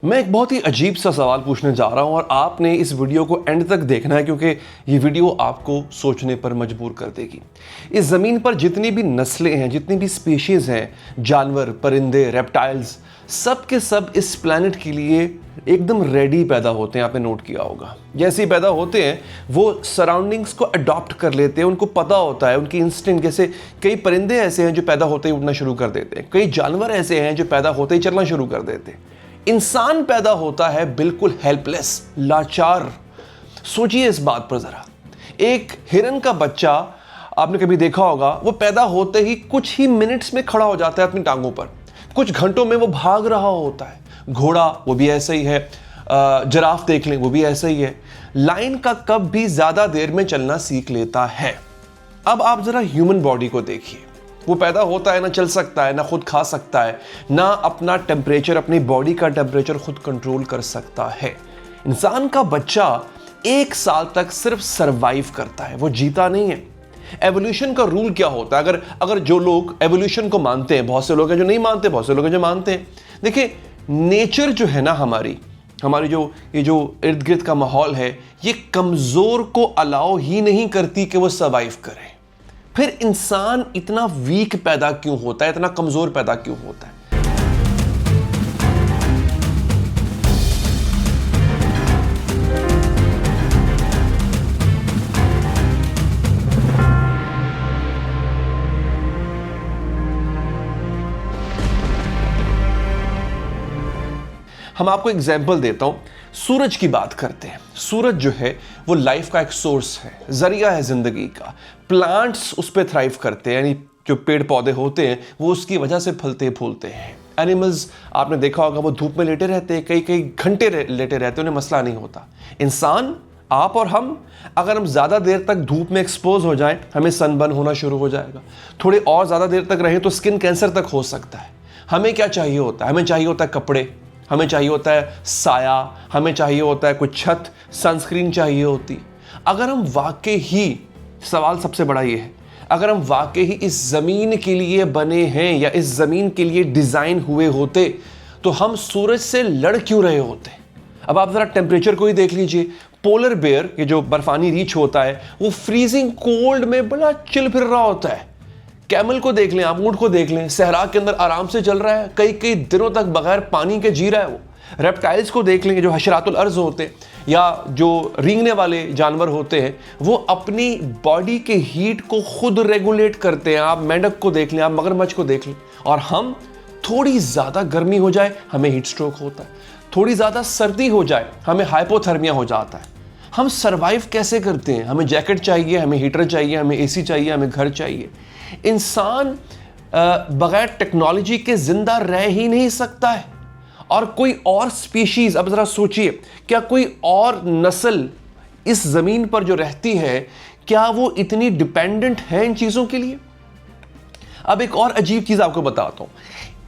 मैं एक बहुत ही अजीब सा सवाल पूछने जा रहा हूं और आपने इस वीडियो को एंड तक देखना है क्योंकि ये वीडियो आपको सोचने पर मजबूर कर देगी। इस ज़मीन पर जितनी भी नस्लें हैं, जितनी भी स्पीशीज़ हैं, जानवर, परिंदे, रेप्टाइल्स, सब के सब इस प्लैनेट के लिए एकदम रेडी पैदा होते हैं। आपने नोट किया होगा, जैसे ही पैदा होते हैं वो सराउंडिंग्स को अडॉप्ट कर लेते हैं। उनको पता होता है, उनकी इंस्टिंक्ट, जैसे कई परिंदे ऐसे हैं जो पैदा होते ही उड़ना शुरू कर देते हैं, कई जानवर ऐसे हैं जो पैदा होते ही चलना शुरू कर देते हैं। इंसान पैदा होता है बिल्कुल हेल्पलेस, लाचार। सोचिए इस बात पर जरा। एक हिरन का बच्चा आपने कभी देखा होगा, वो पैदा होते ही कुछ ही मिनट्स में खड़ा हो जाता है अपनी टांगों पर, कुछ घंटों में वो भाग रहा होता है। घोड़ा वो भी ऐसा ही है, जिराफ देख लें वो भी ऐसा ही है। लायन का कब भी ज्यादा देर में चलना सीख लेता है। अब आप जरा ह्यूमन बॉडी को देखिए, वो पैदा होता है, ना चल सकता है, ना खुद खा सकता है, ना अपना टेम्परेचर, अपनी बॉडी का टेम्परेचर खुद कंट्रोल कर सकता है। इंसान का बच्चा 1 साल तक सिर्फ सरवाइव करता है, वो जीता नहीं है। एवोल्यूशन का रूल क्या होता है? अगर जो लोग एवोल्यूशन को मानते हैं, बहुत से लोग हैं जो नहीं मानते, बहुत से लोग हैं जो मानते हैं। देखिए, नेचर जो है ना, हमारी जो इर्द गिर्द का माहौल है, ये कमजोर को अलाउ ही नहीं करती कि वो सर्वाइव करे। फिर इंसान इतना वीक पैदा क्यों होता है, इतना कमजोर पैदा क्यों होता है? हम आपको एग्जाम्पल देता हूं। सूरज की बात करते हैं। सूरज जो है वो लाइफ का एक सोर्स है, जरिया है जिंदगी का। प्लांट्स उस पर थ्राइव करते हैं, यानी जो पेड़ पौधे होते हैं वो उसकी वजह से फलते फूलते हैं। एनिमल्स आपने देखा होगा, वो धूप में लेटे रहते हैं, कई कई घंटे लेटे रहते हैं, उन्हें मसला नहीं होता। इंसान, आप और हम, अगर हम ज़्यादा देर तक धूप में एक्सपोज हो जाएं, हमें सनबर्न होना शुरू हो जाएगा। थोड़े और ज़्यादा देर तक रहें तो स्किन कैंसर तक हो सकता है। हमें क्या चाहिए होता है? हमें चाहिए होता है कपड़े, हमें चाहिए होता है साया, हमें चाहिए होता है कुछ छत, सनस्क्रीन चाहिए होती। अगर हम वाकई ही, सवाल सबसे बड़ा ये है, अगर हम वाकई ही इस ज़मीन के लिए बने हैं या इस ज़मीन के लिए डिज़ाइन हुए होते तो हम सूरज से लड़ क्यों रहे होते? अब आप ज़रा टेम्परेचर को ही देख लीजिए। पोलर बेयर, ये जो बर्फानी रीछ होता है, वो फ्रीजिंग कोल्ड में बड़ा चिल फिर रहा होता है। कैमल को देख लें, आप ऊंट को देख लें, सहरा के अंदर आराम से चल रहा है, कई कई दिनों तक बगैर पानी के जी रहा है वो। रेप्टाइल्स को देख लेंगे, जो हशरातुल अर्ज होते हैं या जो रेंगने वाले जानवर होते हैं, वो अपनी बॉडी के हीट को खुद रेगुलेट करते हैं। आप मेंढक को देख लें, आप मगरमच्छ को देख लें। और हम, थोड़ी ज़्यादा गर्मी हो जाए हमें हीट स्ट्रोक होता है, थोड़ी ज़्यादा सर्दी हो जाए हमें हाइपोथर्मिया हो जाता है। हम सर्वाइव कैसे करते हैं? हमें जैकेट चाहिए, हमें हीटर चाहिए, हमें एसी चाहिए, हमें घर चाहिए। इंसान बगैर टेक्नोलॉजी के जिंदा रह ही नहीं सकता है। और कोई और स्पीशीज, अब जरा सोचिए, क्या कोई और नस्ल इस जमीन पर जो रहती है, क्या वो इतनी डिपेंडेंट है इन चीजों के लिए? अब एक और अजीब चीज आपको बताता हूं।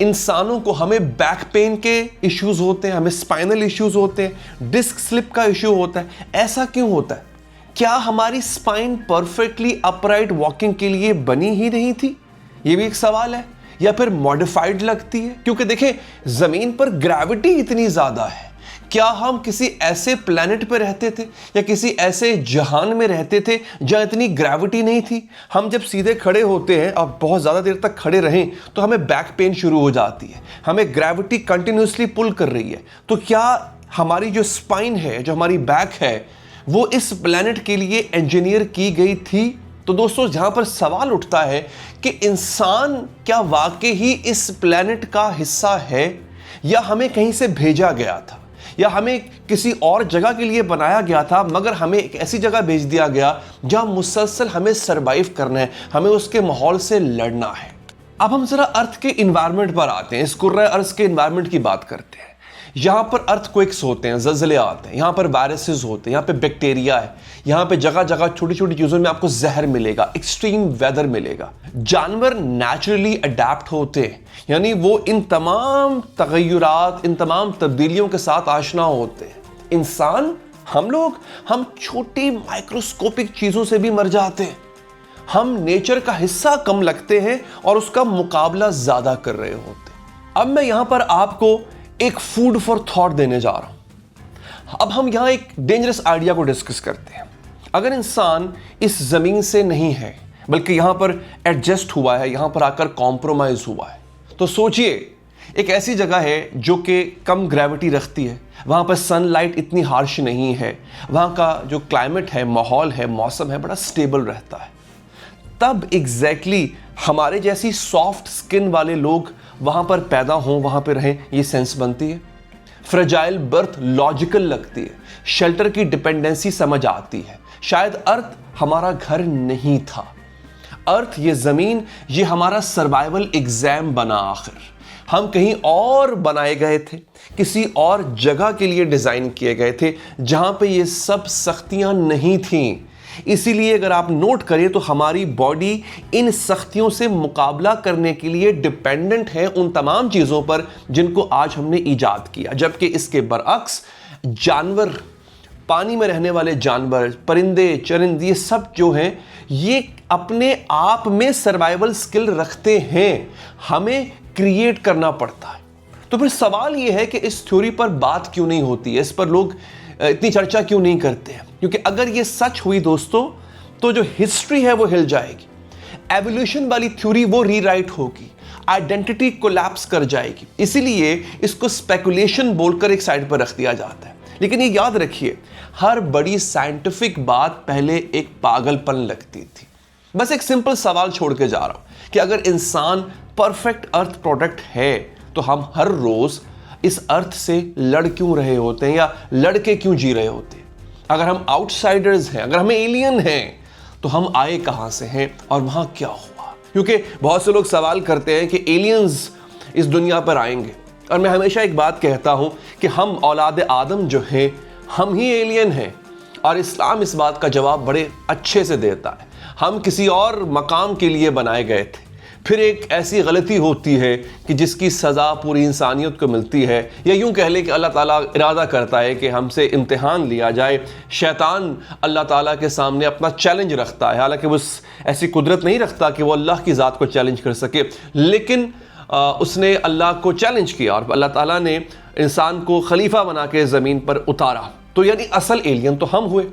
इंसानों को, हमें बैक पेन के इश्यूज होते हैं, हमें स्पाइनल इश्यूज होते हैं, डिस्क स्लिप का इश्यू होता है। ऐसा क्यों होता है? क्या हमारी स्पाइन परफेक्टली अपराइट वॉकिंग के लिए बनी ही नहीं थी? यह भी एक सवाल है। या फिर मॉडिफाइड लगती है? क्योंकि देखें, जमीन पर ग्रेविटी इतनी ज्यादा है। क्या हम किसी ऐसे प्लेनेट पर रहते थे या किसी ऐसे जहान में रहते थे जहां इतनी ग्रेविटी नहीं थी? हम जब सीधे खड़े होते हैं और बहुत ज्यादा देर तक खड़े रहें तो हमें बैक पेन शुरू हो जाती है, हमें ग्रेविटी कंटिन्यूसली पुल कर रही है। तो क्या हमारी जो स्पाइन है, जो हमारी बैक है, वो इस प्लेनेट के लिए इंजीनियर की गई थी? तो दोस्तों, जहां पर सवाल उठता है कि इंसान क्या वाकई ही इस प्लेनेट का हिस्सा है या हमें कहीं से भेजा गया था, या हमें किसी और जगह के लिए बनाया गया था, मगर हमें एक ऐसी जगह भेज दिया गया जहां मुसलसल हमें सरवाइव करना है, हमें उसके माहौल से लड़ना है। अब हम जरा अर्थ के इन्वायरमेंट पर आते हैं, इस कुर्रा अर्थ के इन्वायरमेंट की बात करते हैं। यहाँ पर अर्थक्वेक्स होते हैं, ज़लज़ले आते हैं, यहाँ पर वायरसेस होते हैं, यहाँ पे बैक्टीरिया है, यहाँ पे जगह जगह छोटी छोटी चीज़ों में आपको जहर मिलेगा, एक्सट्रीम वेदर मिलेगा। जानवर नेचुरली अडेप्ट होते हैं, यानी वो इन तमाम तगय्युरात, इन तमाम तब्दीलियों के साथ आशना होते हैं। इंसान, हम छोटी माइक्रोस्कोपिक चीज़ों से भी मर जाते हैं। हम नेचर का हिस्सा कम लगते हैं और उसका मुकाबला ज़्यादा कर रहे होते हैं। अब मैं यहाँ पर आपको एक फूड फॉर थॉट देने जा रहा हूं। अब हम यहां एक डेंजरस आइडिया को डिस्कस करते हैं। अगर इंसान इस जमीन से नहीं है बल्कि यहां पर एडजस्ट हुआ है, यहां पर आकर कॉम्प्रोमाइज हुआ है, तो सोचिए एक ऐसी जगह है जो कि कम ग्रेविटी रखती है, वहां पर सनलाइट इतनी हार्श नहीं है, वहां का जो क्लाइमेट है, माहौल है, मौसम है, बड़ा स्टेबल रहता है। तब एग्जैक्टली हमारे जैसी सॉफ्ट स्किन वाले लोग वहां पर पैदा हों, वहां पर रहें, ये सेंस बनती है। फ्रेजाइल बर्थ लॉजिकल लगती है, शेल्टर की डिपेंडेंसी समझ आती है। शायद अर्थ हमारा घर नहीं था, अर्थ ये जमीन ये हमारा सर्वाइवल एग्जाम बना। आखिर हम कहीं और बनाए गए थे, किसी और जगह के लिए डिजाइन किए गए थे जहां पे ये सब सख्तियां नहीं थीं। इसीलिए अगर आप नोट करें तो हमारी बॉडी इन सख्तियों से मुकाबला करने के लिए डिपेंडेंट है उन तमाम चीज़ों पर जिनको आज हमने ईजाद किया। जबकि इसके बरअक्स जानवर, पानी में रहने वाले जानवर, परिंदे, चरिंद, ये सब जो हैं ये अपने आप में सर्वाइवल स्किल रखते हैं, हमें क्रिएट करना पड़ता है। तो फिर सवाल ये है कि इस थ्योरी पर बात क्यों नहीं होती है, इस पर लोग इतनी चर्चा क्यों नहीं करते हैं? क्योंकि अगर ये सच हुई दोस्तों तो जो हिस्ट्री है वो हिल जाएगी, एवोल्यूशन वाली थ्योरी वो रीराइट होगी, आइडेंटिटी कोलैप्स कर जाएगी। इसीलिए इसको स्पेकुलेशन बोलकर एक साइड पर रख दिया जाता है। लेकिन ये याद रखिए, हर बड़ी साइंटिफिक बात पहले एक पागलपन लगती थी। बस एक सिंपल सवाल छोड़ के जा रहा हूं कि अगर इंसान परफेक्ट अर्थ प्रोडक्ट है तो हम हर रोज इस अर्थ से लड़ क्यों रहे होते हैं या लड़के क्यों जी रहे होते हैं? अगर हम आउटसाइडर्स हैं, अगर हमें एलियन हैं, तो हम आए कहां से हैं और वहां क्या हुआ? क्योंकि बहुत से लोग सवाल करते हैं कि एलियंस इस दुनिया पर आएंगे, और मैं हमेशा एक बात कहता हूं कि हम औलाद आदम जो हैं हम ही एलियन हैं, और इस्लाम इस बात का जवाब बड़े अच्छे से देता है। हम किसी और मकाम के लिए बनाए गए थे। फिर एक ऐसी गलती होती है कि जिसकी सज़ा पूरी इंसानियत को मिलती है, या यूं कह ले कि अल्लाह ताला इरादा करता है कि हमसे इम्तिहान लिया जाए। शैतान अल्लाह ताला के सामने अपना चैलेंज रखता है, हालांकि वो ऐसी कुदरत नहीं रखता कि वो अल्लाह की ज़ात को चैलेंज कर सके, लेकिन उसने अल्लाह को चैलेंज किया और अल्लाह ताला ने इंसान को खलीफा बना के ज़मीन पर उतारा। तो यानी असल एलियन तो हम हुए।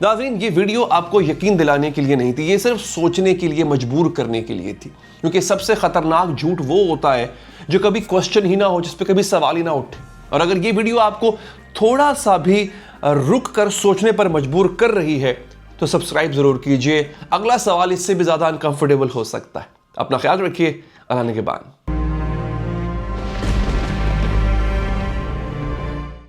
नाज़रीन, ये वीडियो आपको यकीन दिलाने के लिए नहीं थी, ये सिर्फ सोचने के लिए, मजबूर करने के लिए थी। क्योंकि सबसे खतरनाक झूठ वो होता है जो कभी क्वेश्चन ही ना हो, जिस पे कभी सवाल ही ना उठे। और अगर ये वीडियो आपको थोड़ा सा भी रुक कर सोचने पर मजबूर कर रही है तो सब्सक्राइब जरूर कीजिए। अगला सवाल इससे भी ज्यादा अनकंफर्टेबल हो सकता है। अपना ख्याल रखिए। अल्लाह ने के बाद।